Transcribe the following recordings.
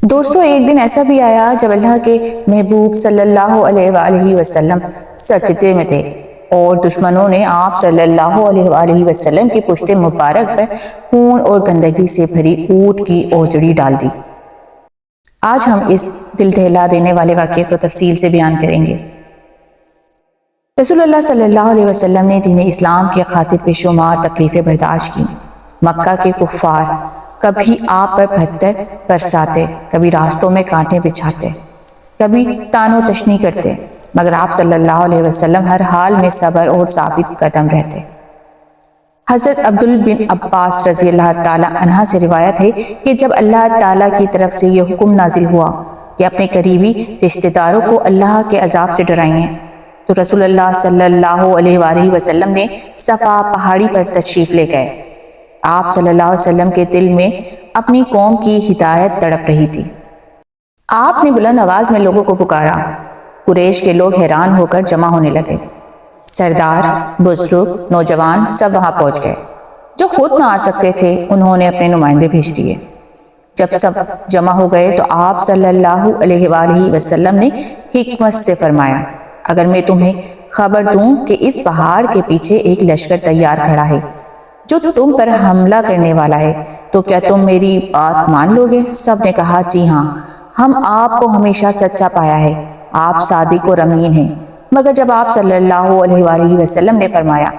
دوستو، ایک دن ایسا بھی آیا جب اللہ کے محبوب صلی اللہ علیہ وآلہ وسلم سجدے میں تھے اور دشمنوں نے آپ صلی اللہ علیہ وآلہ وسلم کی پشت مبارک پر خون اور گندگی سے بھری اونٹ کی اوجڑی ڈال دی۔ آج ہم اس دل دہلا دینے والے واقعے کو تفصیل سے بیان کریں گے۔ رسول اللہ صلی اللہ علیہ وسلم نے دین اسلام کی خاطر بے شمار تکلیفیں برداشت کی۔ مکہ کے کفار کبھی آپ پر پتھر برساتے، کبھی راستوں میں کانٹے بچھاتے، کبھی طعن و تشنیع کرتے، مگر آپ صلی اللہ علیہ وسلم ہر حال میں صبر اور ثابت قدم رہتے۔ حضرت عبداللہ بن عباس رضی اللہ تعالی عنہ سے روایت ہے کہ جب اللہ تعالیٰ کی طرف سے یہ حکم نازل ہوا کہ اپنے قریبی رشتہ داروں کو اللہ کے عذاب سے ڈرائیں، تو رسول اللہ صلی اللہ علیہ وآلہ وسلم نے صفا پہاڑی پر تشریف لے گئے۔ آپ صلی اللہ علیہ وسلم کے دل میں اپنی قوم کی ہدایت تڑپ رہی تھی۔ آپ نے بلند آواز میں لوگوں کو پکارا۔ قریش کے لوگ حیران ہو کر جمع ہونے لگے۔ سردار، بزرگ، نوجوان سب وہاں پہنچ گئے۔ جو خود نہ آ سکتے تھے انہوں نے اپنے نمائندے بھیج دیے۔ جب سب جمع ہو گئے تو آپ صلی اللہ علیہ وآلہ وسلم نے حکمت سے فرمایا، اگر میں تمہیں خبر دوں کہ اس پہاڑ کے پیچھے ایک لشکر تیار کھڑا ہے جو تم پر حملہ کرنے والا ہے، تو کیا تم میری بات مان لو گے؟ سب نے کہا، جی ہاں، ہم آپ کو ہمیشہ سچا پایا ہے، آپ صادق اور امین ہیں۔ مگر جب آپ صلی اللہ علیہ وآلہ وسلم نے فرمایا،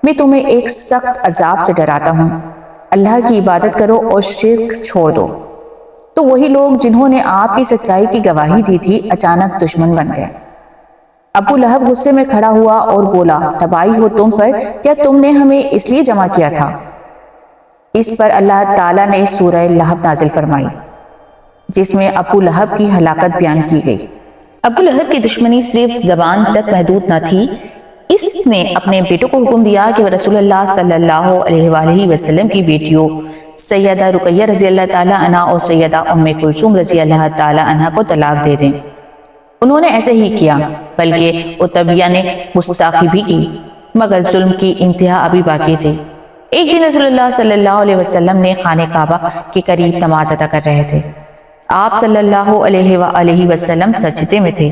میں تمہیں ایک سخت عذاب سے ڈراتا ہوں، اللہ کی عبادت کرو اور شرک چھوڑ دو، تو وہی لوگ جنہوں نے آپ کی سچائی کی گواہی دی تھی اچانک دشمن بن گئے۔ ابو لہب غصے میں کھڑا ہوا اور بولا، تباہی ہو تم پر، کیا تم نے ہمیں اس لیے جمع کیا تھا؟ اس پر اللہ تعالیٰ نے سورہ لہب نازل فرمائی جس میں ابو لہب کی ہلاکت بیان کی گئی۔ ابو لہب کی دشمنی صرف زبان تک محدود نہ تھی، اس نے اپنے بیٹوں کو حکم دیا کہ وہ رسول اللہ صلی اللہ علیہ وآلہ وسلم کی بیٹیوں سیدہ رقیہ رضی اللہ تعالی عنہ اور سیدہ ام کلثوم رضی اللہ تعالی عنہ کو طلاق دے دیں۔ انہوں نے ایسے ہی کیا، بلکہ عتبیہ نے گستاخی بھی کی، مگر ظلم کی انتہا ابھی باقی تھی۔ ایک دن رسول اللہ صلی اللہ علیہ وسلم نے خانہ کعبہ کے قریب نماز ادا کر رہے تھے۔ آپ صلی اللہ علیہ وآلہ وسلم سجدے میں تھے،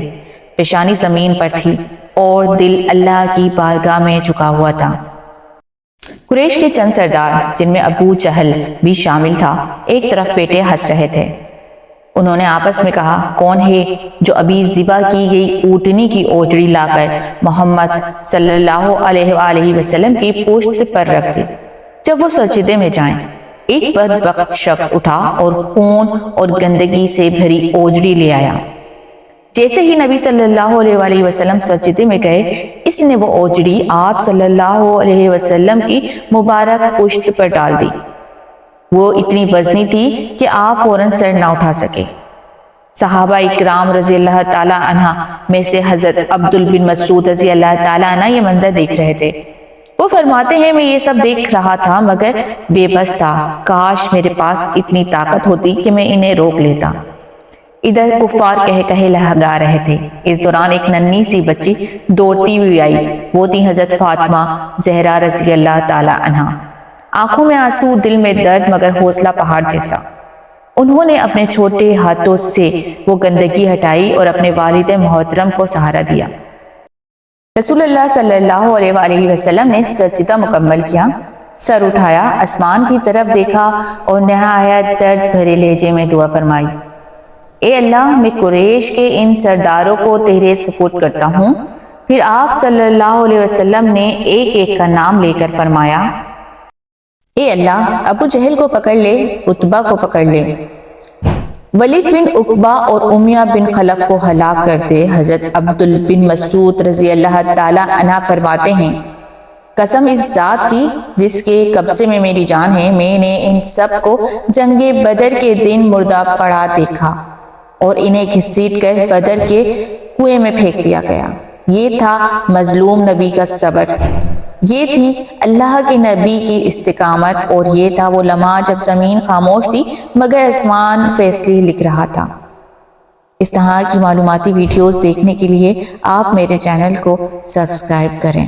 پیشانی زمین پر تھی اور دل اللہ کی بارگاہ میں جھکا ہوا تھا۔ قریش کے چند سردار، جن میں ابو جہل بھی شامل تھا، ایک طرف بیٹھے ہنس رہے تھے۔ انہوں نے آپس میں کہا، کون ہے جو ابھی ذبح کی گئی اونٹنی کی اوجڑی لا کر محمد صلی اللہ علیہ وآلہ وسلم کی پشت پر رکھ دے؟ جب وہ سجدے میں جائیں، ایک بدبخت شخص اٹھا اور خون اور گندگی سے بھری اوجڑی لے آیا۔ جیسے ہی نبی صلی اللہ علیہ وآلہ وسلم سجدے میں گئے، اس نے وہ اوجڑی آپ صلی اللہ علیہ وسلم کی مبارک پشت پر ڈال دی۔ وہ اتنی وزنی تھی کہ آپ فوراً سر نہ اٹھا سکے۔ صحابہ اکرام رضی اللہ تعالی عنہ میں سے حضرت عبداللہ بن مسعود رضی اللہ تعالی عنہ یہ منظر دیکھ رہے تھے۔ وہ فرماتے ہیں، میں یہ سب دیکھ رہا تھا مگر بے بس تھا، کاش میرے پاس اتنی طاقت ہوتی کہ میں انہیں روک لیتا۔ ادھر کفار کہے لگا رہے تھے۔ اس دوران ایک ننھی سی بچی دوڑتی ہوئی آئی، وہ تھی حضرت فاطمہ زہرا رضی اللہ تعالی عنہ۔ آنکھوں میں آنسو، دل میں درد، مگر حوصلہ پہاڑ جیسا۔ انہوں نے اپنے چھوٹے ہاتھوں سے وہ گندگی ہٹائی اور اپنے والد محترم کو سہارا دیا۔ رسول اللہ صلی اللہ علیہ وآلہ وسلم نے سجدہ مکمل کیا، سر اٹھایا، آسمان کی طرف دیکھا اور نہایت درد بھرے لہجے میں دعا فرمائی، اے اللہ، میں قریش کے ان سرداروں کو تیرے سپرد کرتا ہوں۔ پھر آپ صلی اللہ علیہ وسلم نے ایک ایک کا نام لے کر فرمایا، اے اللہ، ابو جہل کو پکڑ لے، عتبہ کو پکڑ لے، ولید بن عقبہ اور امیہ بن خلف کو ہلاک کر دے۔ حضرت عبداللہ بن مسعود رضی اللہ تعالی عنہ فرماتے ہیں، قسم اس ذات کی جس کے قبضے میں میری جان ہے، میں نے ان سب کو جنگ بدر کے دن مردہ پڑا دیکھا اور انہیں گھسیٹ کر بدر کے کنویں میں پھینک دیا گیا۔ یہ تھا مظلوم نبی کا صبر، یہ تھی اللہ کے نبی کی استقامت، اور یہ تھا وہ لمحہ جب زمین خاموش تھی مگر آسمان فیصلے لکھ رہا تھا۔ اس طرح کی معلوماتی ویڈیوز دیکھنے کے لیے آپ میرے چینل کو سبسکرائب کریں۔